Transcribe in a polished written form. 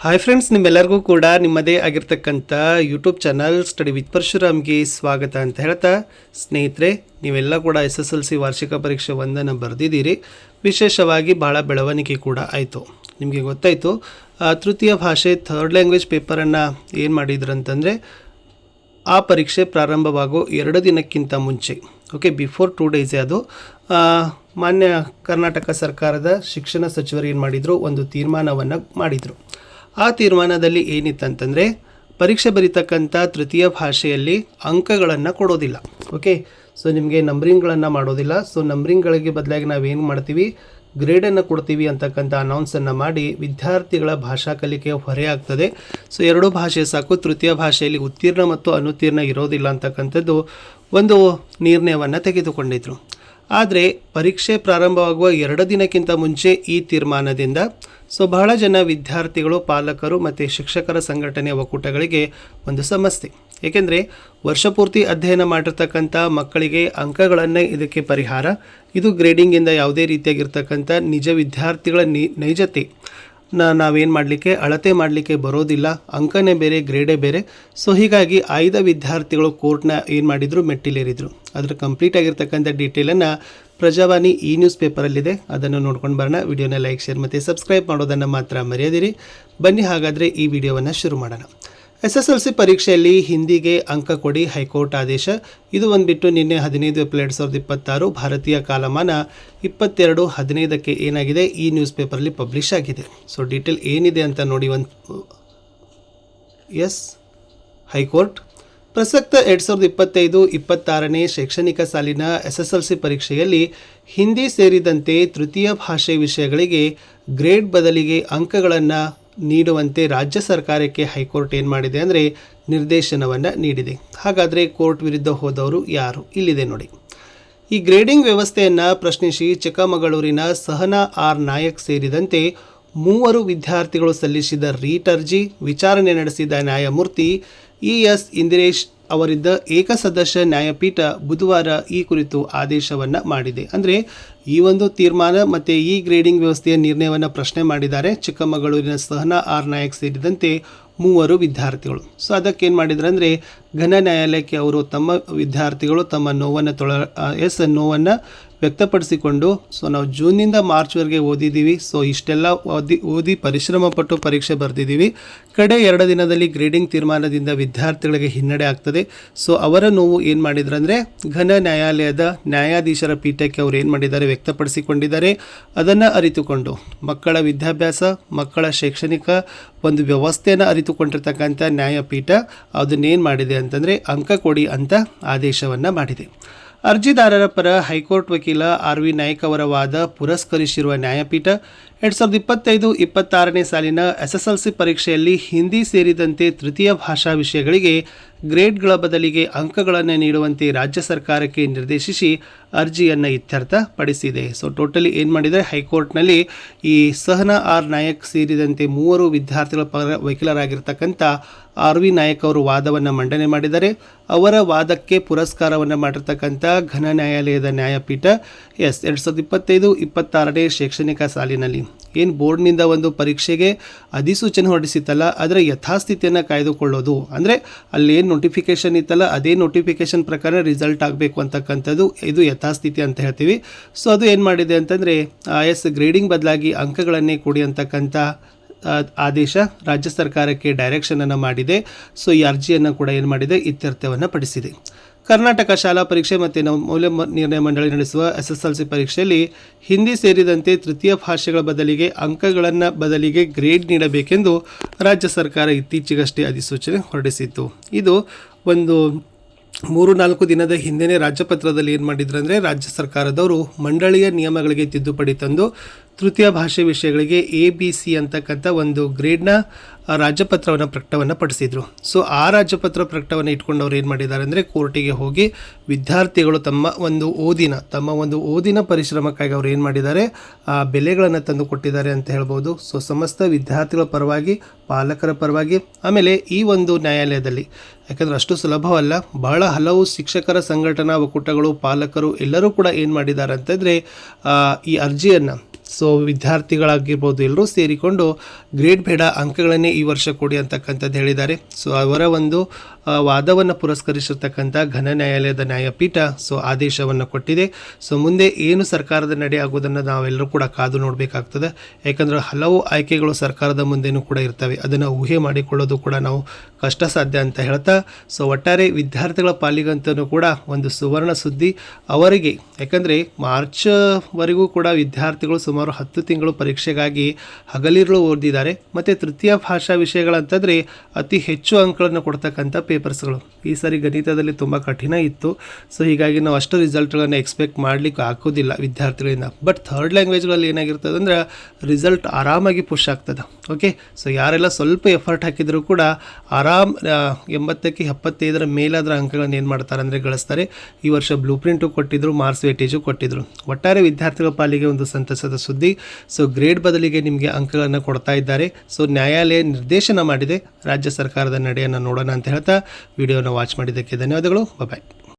Hi friends, ನಿಮ್ಮೆಲ್ಲರಿಗೂ ಕೂಡ ನಿಮ್ಮದೇ ಆಗಿರ್ತಕ್ಕಂಥ ಯೂಟ್ಯೂಬ್ ಚಾನಲ್ ಸ್ಟಡಿ ವಿತ್ ಪರಶುರಾಮ್ಗೆ ಸ್ವಾಗತ ಅಂತ ಹೇಳ್ತಾ, ಸ್ನೇಹಿತರೆ ನೀವೆಲ್ಲ ಕೂಡ SSLC ವಾರ್ಷಿಕ ಪರೀಕ್ಷೆ 1 ಬರೆದಿದ್ದೀರಿ. ವಿಶೇಷವಾಗಿ ಭಾಳ ಬೆಳವಣಿಗೆ ಕೂಡ ಆಯಿತು. ನಿಮಗೆ ಗೊತ್ತಾಯಿತು, ತೃತೀಯ ಭಾಷೆ ಥರ್ಡ್ ಲ್ಯಾಂಗ್ವೇಜ್ ಪೇಪರನ್ನು ಏನು ಮಾಡಿದ್ರು ಅಂತಂದರೆ, ಆ ಪರೀಕ್ಷೆ ಪ್ರಾರಂಭವಾಗೋ 2 ದಿನಕ್ಕಿಂತ ಮುಂಚೆ, ಬಿಫೋರ್ 2 ಡೇಸೇ ಅದು ಮಾನ್ಯ ಕರ್ನಾಟಕ ಸರ್ಕಾರದ ಶಿಕ್ಷಣ ಸಚಿವರು ಏನು ಮಾಡಿದರು, ಒಂದು ತೀರ್ಮಾನವನ್ನು ಮಾಡಿದರು. ಆ ತೀರ್ಮಾನದಲ್ಲಿ ಏನಿತ್ತಂತಂದರೆ, ಪರೀಕ್ಷೆ ಬರೀತಕ್ಕಂಥ ತೃತೀಯ ಭಾಷೆಯಲ್ಲಿ ಅಂಕಗಳನ್ನು ಕೊಡೋದಿಲ್ಲ. ಸೊ ನಿಮಗೆ ನಂಬರಿಂಗ್ಗಳನ್ನು ಮಾಡೋದಿಲ್ಲ. ಸೊ ನಂಬರಿಂಗ್ಗಳಿಗೆ ಬದಲಾಗಿ ನಾವೇನು ಮಾಡ್ತೀವಿ, ಗ್ರೇಡನ್ನು ಕೊಡ್ತೀವಿ ಅಂತಕ್ಕಂಥ ಅನೌನ್ಸನ್ನು ಮಾಡಿ ವಿದ್ಯಾರ್ಥಿಗಳ ಭಾಷಾ ಕಲಿಕೆಯ ಹೊರೆ ಆಗ್ತದೆ. ಸೊ 2 ಭಾಷೆ ಸಾಕು, ತೃತೀಯ ಭಾಷೆಯಲ್ಲಿ ಉತ್ತೀರ್ಣ ಮತ್ತು ಅನುತ್ತೀರ್ಣ ಇರೋದಿಲ್ಲ ಅಂತಕ್ಕಂಥದ್ದು ಒಂದು ನಿರ್ಣಯವನ್ನು ತೆಗೆದುಕೊಂಡಿದ್ರು. ಆದರೆ ಪರೀಕ್ಷೆ ಪ್ರಾರಂಭವಾಗುವ 2 ದಿನಕ್ಕಿಂತ ಮುಂಚೆ ಈ ತೀರ್ಮಾನದಿಂದ ಬಹಳ ಜನ ವಿದ್ಯಾರ್ಥಿಗಳು, ಪಾಲಕರು ಮತ್ತು ಶಿಕ್ಷಕರ ಸಂಘಟನೆಯ ಒಕ್ಕೂಟಗಳಿಗೆ ಒಂದು ಸಮಸ್ಯೆ. ಏಕೆಂದರೆ ವರ್ಷಪೂರ್ತಿ ಅಧ್ಯಯನ ಮಾಡಿರ್ತಕ್ಕಂಥ ಮಕ್ಕಳಿಗೆ ಅಂಕಗಳನ್ನೇ ಇದಕ್ಕೆ ಪರಿಹಾರ. ಇದು ಗ್ರೇಡಿಂಗಿಂದ ಯಾವುದೇ ರೀತಿಯಾಗಿರ್ತಕ್ಕಂಥ ನಿಜ ವಿದ್ಯಾರ್ಥಿಗಳ ನೈಜತೆ ನಾವೇನು ಮಾಡಲಿಕ್ಕೆ, ಅಳತೆ ಮಾಡಲಿಕ್ಕೆ ಬರೋದಿಲ್ಲ. ಅಂಕನೇ ಬೇರೆ, ಗ್ರೇಡೇ ಬೇರೆ. ಸೊ ಹೀಗಾಗಿ ಆಯ್ದ ವಿದ್ಯಾರ್ಥಿಗಳು ಕೋರ್ಟ್ನ ಏನು ಮಾಡಿದರು, ಮೆಟ್ಟಿಲೇರಿದರು. ಅದರ ಕಂಪ್ಲೀಟ್ ಆಗಿರ್ತಕ್ಕಂಥ ಡೀಟೇಲನ್ನು ಪ್ರಜಾವಾಣಿ ನ್ಯೂಸ್ ಪೇಪರಲ್ಲಿದೆ, ಅದನ್ನು ನೋಡ್ಕೊಂಡು ಬರೋಣ. ವಿಡಿಯೋನ ಲೈಕ್, ಶೇರ್ ಮತ್ತು ಸಬ್ಸ್ಕ್ರೈಬ್ ಮಾಡೋದನ್ನು ಮಾತ್ರ ಮರೆಯದಿರಿ. ಬನ್ನಿ ಹಾಗಾದರೆ ಈ ವಿಡಿಯೋವನ್ನು ಶುರು ಮಾಡೋಣ. SSLC ಪರೀಕ್ಷೆಯಲ್ಲಿ ಹಿಂದಿಗೆ ಅಂಕ ಕೊಡಿ, ಹೈಕೋರ್ಟ್ ಆದೇಶ. ಇದು ಬಂದುಬಿಟ್ಟು ನಿನ್ನೆ 15 ಏಪ್ರಿಲ್ 2026 ಭಾರತೀಯ ಕಾಲಮಾನ 22:15 ಏನಾಗಿದೆ, ಈ ನ್ಯೂಸ್ ಪೇಪರಲ್ಲಿ ಪಬ್ಲಿಷ್ ಆಗಿದೆ. ಸೊ ಡೀಟೇಲ್ ಏನಿದೆ ಅಂತ ನೋಡಿ. ಹೈಕೋರ್ಟ್ ಪ್ರಸಕ್ತ 2025-26ನೇ ಶೈಕ್ಷಣಿಕ ಸಾಲಿನ SSLC ಪರೀಕ್ಷೆಯಲ್ಲಿ ಹಿಂದಿ ಸೇರಿದಂತೆ ತೃತೀಯ ಭಾಷೆ ವಿಷಯಗಳಿಗೆ ಗ್ರೇಡ್ ಬದಲಿಗೆ ಅಂಕಗಳನ್ನು ನೀಡುವಂತೆ ರಾಜ್ಯ ಸರ್ಕಾರಕ್ಕೆ ಹೈಕೋರ್ಟ್ ಏನು ಮಾಡಿದೆ ಅಂದರೆ, ನಿರ್ದೇಶನವನ್ನು ನೀಡಿದೆ. ಹಾಗಾದರೆ ಕೋರ್ಟ್ ವಿರುದ್ಧ ಹೋದವರು ಯಾರು? ಇಲ್ಲಿದೆ ನೋಡಿ. ಈ ಗ್ರೇಡಿಂಗ್ ವ್ಯವಸ್ಥೆಯನ್ನು ಪ್ರಶ್ನಿಸಿ ಚಿಕ್ಕಮಗಳೂರಿನ ಸಹನಾ ಆರ್ ನಾಯಕ್ ಸೇರಿದಂತೆ 3 ವಿದ್ಯಾರ್ಥಿಗಳು ಸಲ್ಲಿಸಿದ ರೀಟ್ ಅರ್ಜಿ ವಿಚಾರಣೆ ನಡೆಸಿದ ನ್ಯಾಯಮೂರ್ತಿ ES ಇಂದಿರೇಶ್ ಅವರಿದ್ದ ಏಕಸದಸ್ಯ ನ್ಯಾಯಪೀಠ ಬುಧವಾರ ಈ ಕುರಿತು ಆದೇಶವನ್ನು ಮಾಡಿದೆ. ಅಂದರೆ ಈ ಒಂದು ತೀರ್ಮಾನ ಮತ್ತು ಈ ಗ್ರೇಡಿಂಗ್ ವ್ಯವಸ್ಥೆಯ ನಿರ್ಣಯವನ್ನು ಪ್ರಶ್ನೆ ಮಾಡಿದ್ದಾರೆ ಚಿಕ್ಕಮಗಳೂರಿನ ಸಹನಾ ಆರ್ ನಾಯಕ್ ಸೇರಿದಂತೆ 3 ವಿದ್ಯಾರ್ಥಿಗಳು. ಸೊ ಅದಕ್ಕೇನು ಮಾಡಿದ್ರು ಅಂದರೆ, ಘನ ನ್ಯಾಯಾಲಯಕ್ಕೆ ಅವರು ತಮ್ಮ ವಿದ್ಯಾರ್ಥಿಗಳು ತಮ್ಮ ನೋವನ್ನು ವ್ಯಕ್ತಪಡಿಸಿಕೊಂಡು, ನಾವು ಜೂನ್ನಿಂದ ಮಾರ್ಚ್ವರೆಗೆ ಓದಿದ್ದೀವಿ. ಸೊ ಇಷ್ಟೆಲ್ಲ ಓದಿ ಪರಿಶ್ರಮಪಟ್ಟು ಪರೀಕ್ಷೆ ಬರೆದಿದ್ದೀವಿ. ಕಡೆ 2 ದಿನದಲ್ಲಿ ಗ್ರೇಡಿಂಗ್ ತೀರ್ಮಾನದಿಂದ ವಿದ್ಯಾರ್ಥಿಗಳಿಗೆ ಹಿನ್ನಡೆ ಆಗ್ತದೆ. ಸೊ ಅವರ ನೋವು ಏನು ಮಾಡಿದ್ರು ಅಂದರೆ, ಘನ ನ್ಯಾಯಾಲಯದ ನ್ಯಾಯಾಧೀಶರ ಪೀಠಕ್ಕೆ ಅವರು ಏನು ಮಾಡಿದ್ದಾರೆ, ವ್ಯಕ್ತಪಡಿಸಿಕೊಂಡಿದ್ದಾರೆ. ಅದನ್ನು ಅರಿತುಕೊಂಡು ಮಕ್ಕಳ ವಿದ್ಯಾಭ್ಯಾಸ, ಮಕ್ಕಳ ಶೈಕ್ಷಣಿಕ ಒಂದು ವ್ಯವಸ್ಥೆಯನ್ನು ಅರಿತುಕೊಂಡಿರ್ತಕ್ಕಂಥ ನ್ಯಾಯಪೀಠ ಅದನ್ನೇನು ಮಾಡಿದೆ ಅಂತಂದರೆ, ಅಂಕ ಕೊಡಿ ಅಂತ ಆದೇಶವನ್ನು ಮಾಡಿದೆ. ಅರ್ಜಿದಾರರ ಪರ ಹೈಕೋರ್ಟ್ ವಕೀಲ RV ನಾಯ್ಕ್ ಅವರ ವಾದ ಪುರಸ್ಕರಿಸಿರುವ ನ್ಯಾಯಪೀಠ 2025-26ನೇ ಸಾಲಿನ SSLC ಪರೀಕ್ಷೆಯಲ್ಲಿ ಹಿಂದಿ ಸೇರಿದಂತೆ ತೃತೀಯ ಭಾಷಾ ವಿಷಯಗಳಿಗೆ ಗ್ರೇಡ್ಗಳ ಬದಲಿಗೆ ಅಂಕಗಳನ್ನು ನೀಡುವಂತೆ ರಾಜ್ಯ ಸರ್ಕಾರಕ್ಕೆ ನಿರ್ದೇಶಿಸಿ ಅರ್ಜಿಯನ್ನು ಇತ್ಯರ್ಥಪಡಿಸಿದೆ. ಸೊ ಟೋಟಲಿ ಏನು ಮಾಡಿದರೆ, ಹೈಕೋರ್ಟ್ನಲ್ಲಿ ಈ ಸಹನಾ ಆರ್ ನಾಯಕ್ ಸೇರಿದಂತೆ 3 ವಿದ್ಯಾರ್ಥಿಗಳ ಪರ ವಕೀಲರಾಗಿರ್ತಕ್ಕಂಥ RV ನಾಯಕ್ ಅವರು ವಾದವನ್ನು ಮಂಡನೆ ಮಾಡಿದ್ದಾರೆ. ಅವರ ವಾದಕ್ಕೆ ಪುರಸ್ಕಾರವನ್ನು ಮಾಡಿರ್ತಕ್ಕಂಥ ಘನ ನ್ಯಾಯಾಲಯದ ನ್ಯಾಯಪೀಠ 2025-26ನೇ ಶೈಕ್ಷಣಿಕ ಸಾಲಿನಲ್ಲಿ ಏನು ಬೋರ್ಡ್ನಿಂದ ಒಂದು ಪರೀಕ್ಷೆಗೆ ಅಧಿಸೂಚನೆ ಹೊರಡಿಸಿತ್ತಲ್ಲ, ಅದರ ಯಥಾಸ್ಥಿತಿಯನ್ನು ಕಾಯ್ದುಕೊಳ್ಳೋದು. ಅಂದರೆ ಅಲ್ಲೇನು ನೋಟಿಫಿಕೇಷನ್ ಇತ್ತಲ್ಲ, ಅದೇ ನೋಟಿಫಿಕೇಷನ್ ಪ್ರಕಾರ ರಿಸಲ್ಟ್ ಆಗಬೇಕು ಅಂತಕ್ಕಂಥದ್ದು ಇದು ಯಥಾಸ್ಥಿತಿ ಅಂತ ಹೇಳ್ತೀವಿ. ಸೊ ಅದು ಏನು ಮಾಡಿದೆ ಅಂತಂದರೆ, ಗ್ರೇಡಿಂಗ್ ಬದಲಾಗಿ ಅಂಕಗಳನ್ನೇ ಕೊಡಿ ಅಂತಕ್ಕಂಥ ಆದೇಶ ರಾಜ್ಯ ಸರ್ಕಾರಕ್ಕೆ ಡೈರೆಕ್ಷನನ್ನು ಮಾಡಿದೆ. ಸೊ ಈ ಅರ್ಜಿಯನ್ನು ಕೂಡ ಏನು ಮಾಡಿದೆ, ಇತ್ಯರ್ಥವನ್ನು ಪಡಿಸಿದೆ. ಕರ್ನಾಟಕ ಶಾಲಾ ಪರೀಕ್ಷೆ ಮತ್ತು ಮೌಲ್ಯ ನಿರ್ಣಯ ಮಂಡಳಿ ನಡೆಸುವ SSLC ಪರೀಕ್ಷೆಯಲ್ಲಿ ಹಿಂದಿ ಸೇರಿದಂತೆ ತೃತೀಯ ಭಾಷೆಗಳ ಬದಲಿಗೆ ಅಂಕಗಳನ್ನು ಬದಲಿಗೆ ಗ್ರೇಡ್ ನೀಡಬೇಕೆಂದು ರಾಜ್ಯ ಸರ್ಕಾರ ಇತ್ತೀಚೆಗಷ್ಟೇ ಅಧಿಸೂಚನೆ ಹೊರಡಿಸಿತ್ತು. ಇದು ಒಂದು 3-4 ದಿನದ ಹಿಂದೆಯೇ ರಾಜ್ಯಪತ್ರದಲ್ಲಿ ಏನು ಮಾಡಿದ್ರು ಅಂದರೆ, ರಾಜ್ಯ ಸರ್ಕಾರದವರು ಮಂಡಳಿಯ ನಿಯಮಗಳಿಗೆ ತಿದ್ದುಪಡಿ ತಂದು ತೃತೀಯ ಭಾಷೆ ವಿಷಯಗಳಿಗೆ ABC ಅಂತಕ್ಕಂಥ ಒಂದು ಗ್ರೇಡ್ನ ರಾಜ್ಯಪತ್ರವನ್ನು ಪ್ರಕಟವನ್ನು ಪಡಿಸಿದರು. ಸೊ ಆ ರಾಜ್ಯಪತ್ರ ಪ್ರಕಟವನ್ನು ಇಟ್ಕೊಂಡು ಅವ್ರು ಏನು ಮಾಡಿದ್ದಾರೆ ಅಂದರೆ, ಕೋರ್ಟಿಗೆ ಹೋಗಿ ವಿದ್ಯಾರ್ಥಿಗಳು ತಮ್ಮ ಒಂದು ಓದಿನ ಪರಿಶ್ರಮಕ್ಕಾಗಿ ಅವರು ಏನು ಮಾಡಿದ್ದಾರೆ, ಆ ಬೆಲೆಗಳನ್ನು ತಂದು ಕೊಟ್ಟಿದ್ದಾರೆ ಅಂತ ಹೇಳ್ಬೋದು. ಸೊ ಸಮಸ್ತ ವಿದ್ಯಾರ್ಥಿಗಳ ಪರವಾಗಿ, ಪಾಲಕರ ಪರವಾಗಿ, ಆಮೇಲೆ ಈ ಒಂದು ನ್ಯಾಯಾಲಯದಲ್ಲಿ, ಯಾಕಂದರೆ ಅಷ್ಟು ಸುಲಭವಲ್ಲ, ಬಹಳ ಹಲವು ಶಿಕ್ಷಕರ ಸಂಘಟನಾ ಒಕ್ಕೂಟಗಳು, ಪಾಲಕರು ಎಲ್ಲರೂ ಕೂಡ ಏನು ಮಾಡಿದ್ದಾರೆ ಅಂತಂದರೆ, ಈ ಅರ್ಜಿಯನ್ನು ಸೊ ವಿದ್ಯಾರ್ಥಿಗಳಾಗಿರ್ಬೋದು ಎಲ್ಲರೂ ಸೇರಿಕೊಂಡು ಗ್ರೇಡ್ ಬೇಡ, ಅಂಕಗಳನ್ನೇ ಈ ವರ್ಷ ಕೊಡಿ ಅಂತಕ್ಕಂಥದ್ದು ಹೇಳಿದ್ದಾರೆ. ಸೊ ಅವರ ಒಂದು ವಾದವನ್ನು ಪುರಸ್ಕರಿಸಿರ್ತಕ್ಕಂಥ ಘನ ನ್ಯಾಯಾಲಯದ ನ್ಯಾಯಪೀಠ ಸೊ ಆದೇಶವನ್ನು ಕೊಟ್ಟಿದೆ. ಸೊ ಮುಂದೆ ಏನು ಸರ್ಕಾರದ ನಡೆ ಆಗೋದನ್ನು ನಾವೆಲ್ಲರೂ ಕೂಡ ಕಾದು ನೋಡಬೇಕಾಗ್ತದೆ. ಯಾಕಂದರೆ ಹಲವು ಆಯ್ಕೆಗಳು ಸರ್ಕಾರದ ಮುಂದೆನೂ ಕೂಡ ಇರ್ತವೆ, ಅದನ್ನು ಊಹೆ ಮಾಡಿಕೊಳ್ಳೋದು ಕೂಡ ನಾವು ಕಷ್ಟ ಸಾಧ್ಯ ಅಂತ ಹೇಳ್ತಾ, ಸೊ ಒಟ್ಟಾರೆ ವಿದ್ಯಾರ್ಥಿಗಳ ಪಾಲಿಗಂತೂ ಕೂಡ ಒಂದು ಸುವರ್ಣ ಸುದ್ದಿ ಅವರಿಗೆ. ಯಾಕಂದರೆ ಮಾರ್ಚ್ವರೆಗೂ ಕೂಡ ವಿದ್ಯಾರ್ಥಿಗಳು ಸುಮಾರು 10 ತಿಂಗಳು ಪರೀಕ್ಷೆಗಾಗಿ ಹಗಲಿರುಳು ಓದಿದ್ದಾರೆ. ಮತ್ತು ತೃತೀಯ ಭಾಷಾ ವಿಷಯಗಳಂತಂದರೆ ಅತಿ ಹೆಚ್ಚು ಅಂಕಗಳನ್ನು ಕೊಡ್ತಕ್ಕಂಥ ಪೇಪರ್ಸ್ಗಳು. ಈ ಸಾರಿ ಗಣಿತದಲ್ಲಿ ತುಂಬ ಕಠಿಣ ಇತ್ತು. ಸೊ ಹೀಗಾಗಿ ನಾವು ಅಷ್ಟು ರಿಸಲ್ಟ್ಗಳನ್ನು ಎಕ್ಸ್ಪೆಕ್ಟ್ ಮಾಡಲಿಕ್ಕೆ ಆಗೋದಿಲ್ಲ ವಿದ್ಯಾರ್ಥಿಗಳಿಂದ. ಬಟ್ ಥರ್ಡ್ ಲ್ಯಾಂಗ್ವೇಜ್ಗಳಲ್ಲಿ ಏನಾಗಿರ್ತದೆ ಅಂದರೆ ರಿಸಲ್ಟ್ ಆರಾಮಾಗಿ ಪುಷ್ ಆಗ್ತದೆ. ಓಕೆ, ಸೊ ಯಾರೆಲ್ಲ ಸ್ವಲ್ಪ ಎಫರ್ಟ್ ಹಾಕಿದರೂ ಕೂಡ ಆರಾಮ್ 80ಕ್ಕೆ 75 ಮೇಲಾದ್ರ ಅಂಕಗಳನ್ನು ಏನು ಮಾಡ್ತಾರೆ ಅಂದರೆ ಗಳಿಸ್ತಾರೆ. ಈ ವರ್ಷ ಬ್ಲೂ ಪ್ರಿಂಟು ಕೊಟ್ಟಿದ್ರು, ಮಾರ್ಕ್ಸ್ ವೇಟೇಜು ಕೊಟ್ಟಿದ್ರು. ಒಟ್ಟಾರೆ ವಿದ್ಯಾರ್ಥಿಗಳ ಪಾಲಿಗೆ ಒಂದು ಸಂತಸದ ಸುದ್ದಿ. ಸೊ ಗ್ರೇಡ್ ಬದಲಿಗೆ ನಿಮಗೆ ಅಂಕಗಳನ್ನು ಕೊಡ್ತಾ ಇದ್ದಾರೆ. ಸೊ ನ್ಯಾಯಾಲಯ ನಿರ್ದೇಶನ ಮಾಡಿದೆ. ರಾಜ್ಯ ಸರ್ಕಾರದ ನಡೆಯನ್ನು ನೋಡೋಣ ಅಂತ ಹೇಳ್ತಾ ವಿಡಿಯೋನ ವಾಚ್ ಮಾಡಿದ್ದಕ್ಕೆ ಧನ್ಯವಾದಗಳು. ಬಾಯ್.